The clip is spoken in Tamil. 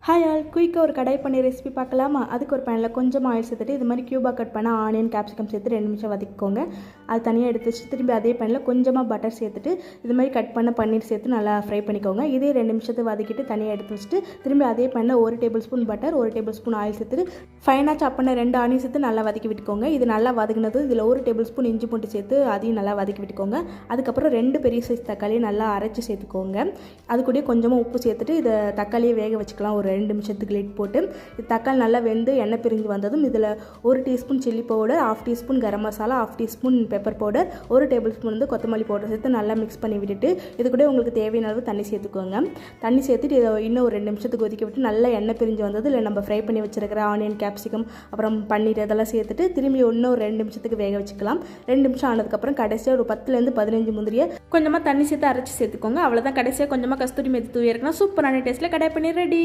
ஹாய் ஆல், குயிக்காக ஒரு கடாய் பன்னீர் ரெசிபி பார்க்கலாமா? அதுக்கு ஒரு பேனில் கொஞ்சமாக ஆயில் சேர்த்துட்டு இது மாதிரி க்யூபாக கட் பண்ண ஆனியன் கேப்சிகம் சேர்த்து 2 நிமிஷம் வதக்கிக்கோங்க. அது தனியாக எடுத்து வச்சு திரும்பி அதே பேனில் கொஞ்சமாக பட்டர் சேர்த்துட்டு இது மாதிரி கட் பண்ண பன்னீர் சேர்த்து நல்லா ஃப்ரை பண்ணிக்கோங்க. இதே 2 நிமிஷத்தை வதக்கிட்டு தனியாக எடுத்து வச்சுட்டு திரும்பி அதே பேனில் 1 table spoon butter 1 table spoon oil சேர்த்துட்டு ஃபைனாக சாப் பண்ண 2 ஆனியன் சேர்த்து நல்லா வதக்கி விட்டுக்கோங்க. இது நல்லா வதங்கினது இதில் 1 டேபிள் ஸ்பூன் இஞ்சி பூண்டு சேர்த்து அதையும் நல்லா வதக்கி விட்டுக்கோங்க. அதுக்கப்புறம் 2 பெரிய சைஸ் தக்காளியை நல்லா அரைச்சி சேர்த்துக்கோங்க. அது கூட கொஞ்சமாக உப்பு சேர்த்துட்டு இதை தக்காளியை வேக வச்சுக்கலாம். ஒரு 2 நிமிஷத்துக்கு லிட் போட்டு தக்காளி நல்லா வெந்து எண்ணெய் பிரிஞ்சு வந்ததும் இதில் 1 teaspoon chilli powder, 1/2 teaspoon garam masala, 1/2 teaspoon pepper powder, 1 tablespoon வந்து கொத்தமல்லி பவுடர் சேர்த்து நல்லா மிக்ஸ் பண்ணி விட்டுட்டு இது கூட உங்களுக்கு தேவையான அளவு தண்ணி சேர்த்துக்கோங்க. தண்ணி சேர்த்துட்டு இதை இன்னும் ஒரு 2 நிமிஷத்துக்கு கொதிக்க விட்டு நல்லா எண்ணெய் பிரிஞ்சு வந்தது இல்லை நம்ம ஃப்ரை பண்ணி வச்சிருக்கிற ஆனியன் கேப்சிகம் அப்புறம் பன்னீர் இதெல்லாம் சேர்த்துட்டு திரும்பி இன்னும் ஒரு 2 நிமிஷத்துக்கு வேக வச்சுக்கலாம். 2 நிமிஷம் ஆனதுக்கப்புறம் கடைசியாக ஒரு 10லேருந்து 15 முந்திரியை கொஞ்சமாக தண்ணி சேர்த்து அரைச்சி சேர்த்துக்கோங்க. அவ்வளோதான். கடைசியாக கொஞ்சமாக கஸ்தூரி மேத்தி தூவி இறக்கினா சூப்பரான டேஸ்ட்டில் கடாய் பன்னீர் ரெடி.